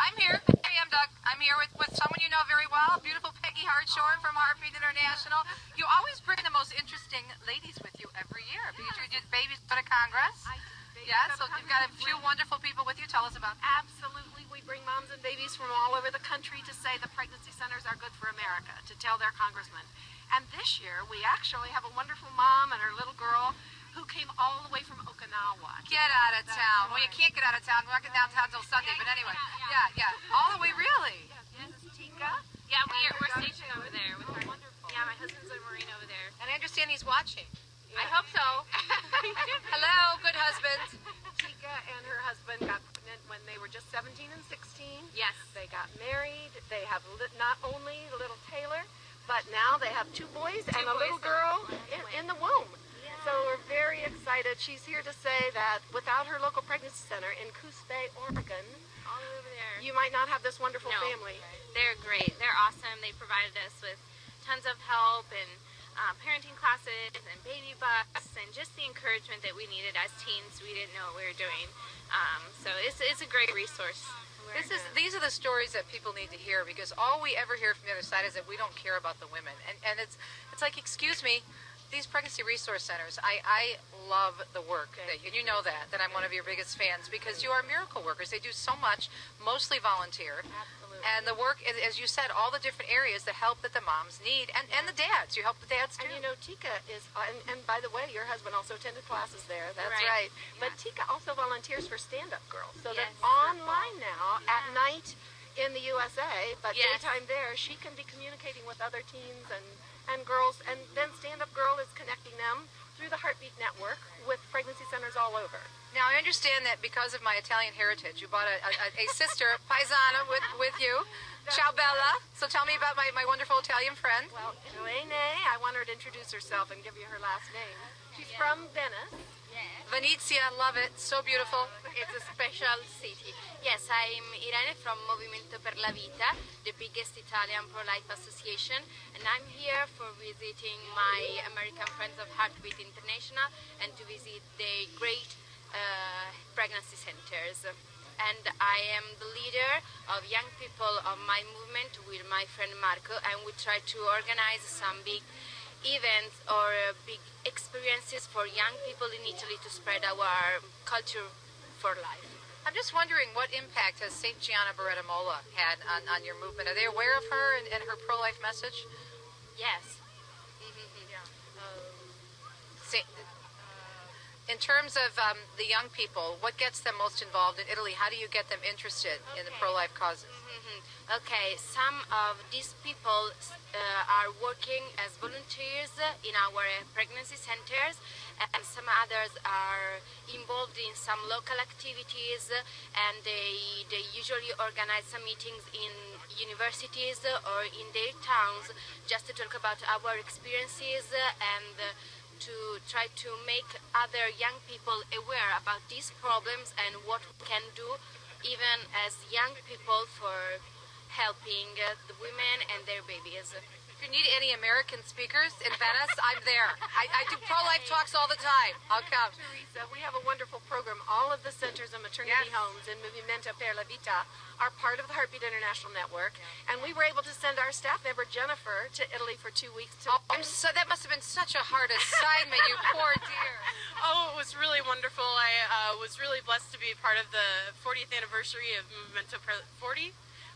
I'm here. Hey, I'm Doug. I'm here with someone you know very well, beautiful Peggy Hartshorn from Heartbeat International. You always bring the most interesting ladies with you every year because you did Babies Go to Congress. Yeah, so you've got a few wonderful people with you. Tell us about that. Absolutely. We bring moms and babies from all over the country to say the pregnancy centers are good for America, to tell their congressman. And this year, we actually have a wonderful mom and her little girl who came all the way from Okinawa. Get out of town. Well, you can't get out of town. We're not getting downtown until Sunday, but anyway. Yeah. All the way, really? Yes, this is Tika. Yeah, we're stationed over there with her. Wonderful. Yeah, my husband's a Marine over there. And I understand he's watching. I hope so. Hello, good husband. Tika and her husband got pregnant when they were just 17 and 16. Yes. They got married. They have not only little Taylor, but now they have two boys and a little girl in the womb. So we're very excited. She's here to say that without her local pregnancy center in Coos Bay, Oregon, All over there. you might not have this wonderful No. family. They're great. They're awesome. They provided us with tons of help and parenting classes and baby bus and just the encouragement that we needed as teens. We didn't know what we were doing. So it's a great resource. These are the stories that people need to hear because all we ever hear from the other side is that we don't care about the women. And it's like, excuse me, these pregnancy resource centers, I love the work, and you know that I'm one of your biggest fans because you are miracle workers. They do so much, mostly volunteer. Absolutely. And the work, as you said, all the different areas, the help that the moms need, and the dads. You help the dads too. And you know, Tika is, and by the way, your husband also attended classes there. That's Right. right. But Tika also volunteers for Stand Up Girls. So Yes. that online now at night in the USA, but Yes. daytime there, she can be communicating with other teens and girls. And then Stand Up Girl is connecting them through the Heartbeat Network with pregnancy centers all over. Now, I understand that because of my Italian heritage, you brought a sister, paisana, with you. Ciao, Bella. So tell me about my wonderful Italian friend. Well, Elene, I want her to introduce herself and give you her last name. She's from Venice. Venezia, love it. So beautiful. It's a special city. Yes, I'm Irene from Movimento per la Vita, the biggest Italian pro-life association, and I'm here for visiting my American friends of Heartbeat International and to visit the great pregnancy centers. And I am the leader of young people of my movement with my friend Marco, and we try to organize some big events or big experiences for young people in Italy to spread our culture for life. I'm just wondering what impact has St. Gianna Beretta Molla had on your movement? Are they aware of her and her pro-life message? Yes. In terms of the young people, what gets them most involved in Italy? How do you get them interested in the pro-life causes? Okay, some of these people are working as volunteers in our pregnancy centers, and some others are involved in some local activities, and they usually organize some meetings in universities or in their towns just to talk about our experiences and to try to make other young people aware about these problems and what we can do even as young people for helping the women and their babies. If you need any American speakers in Venice, I'm there. I do pro-life talks all the time. I'll come. Teresa, we have a wonderful program. All of the centers and maternity homes in Movimento per la Vita are part of the Heartbeat International Network, and we were able to send our staff member Jennifer to Italy for 2 weeks. So that must have been such a hard assignment, you poor dear. Oh, it was really wonderful. I was really blessed to be part of the 40th anniversary of Movimento per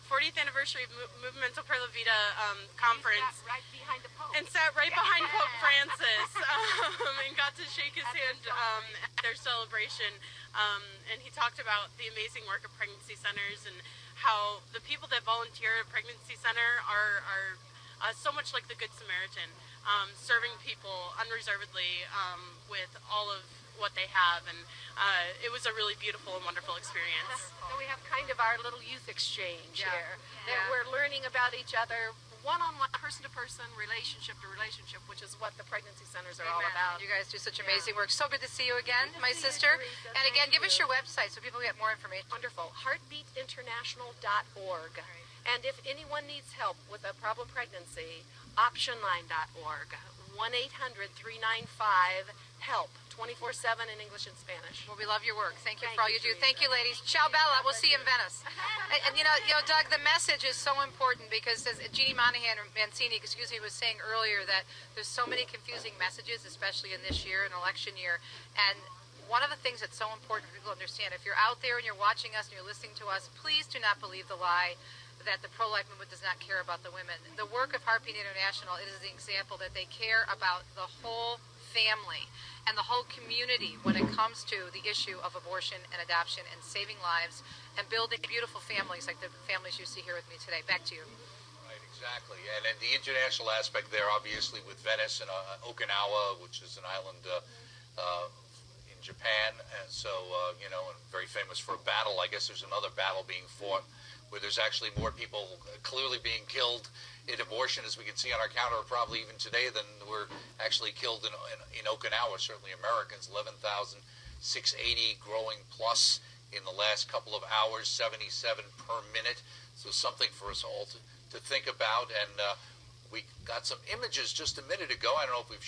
40th anniversary of Movimento per la Vita conference. Right behind the Pope. And sat right behind Pope Francis and got to shake his hand at their celebration. And he talked about the amazing work of pregnancy centers and how the people that volunteer at pregnancy center are so much like the Good Samaritan, serving people unreservedly with all of what they have, and it was a really beautiful and wonderful experience. So we have kind of our little youth exchange here. That we're learning about each other, one-on-one, person-to-person, relationship-to-relationship, which is what the pregnancy centers are all about. You guys do such amazing work. So good to see you again, my sister. And again, give us your website so people get more information. Wonderful. Heartbeatinternational.org. And if anyone needs help with a problem pregnancy, optionline.org. 1-800-395 help 24/7 in English and Spanish. Well, we love your work. Thank you Thank for all you, you do. Teresa. Thank you, ladies. Ciao, Bella. We'll see you in Venice. And you know, Doug, the message is so important because as Jeannie Mancini, was saying earlier that there's so many confusing messages, especially in this year, an election year. And one of the things that's so important for people to understand, if you're out there and you're watching us and you're listening to us, please do not believe the lie that the pro-life movement does not care about the women. The work of Heartbeat International is the example that they care about the whole family and the whole community when it comes to the issue of abortion and adoption and saving lives and building beautiful families like the families you see here with me today. Back to you. Right, exactly. And the international aspect there, obviously, with Venice and Okinawa, which is an island in Japan, and so, and very famous for a battle. I guess there's another battle being fought where there's actually more people clearly being killed in abortion, as we can see on our counter, probably even today, than were actually killed in Okinawa. Certainly Americans, 11,680 growing plus in the last couple of hours, 77 per minute. So something for us all to think about. And we got some images just a minute ago. I don't know if we've shown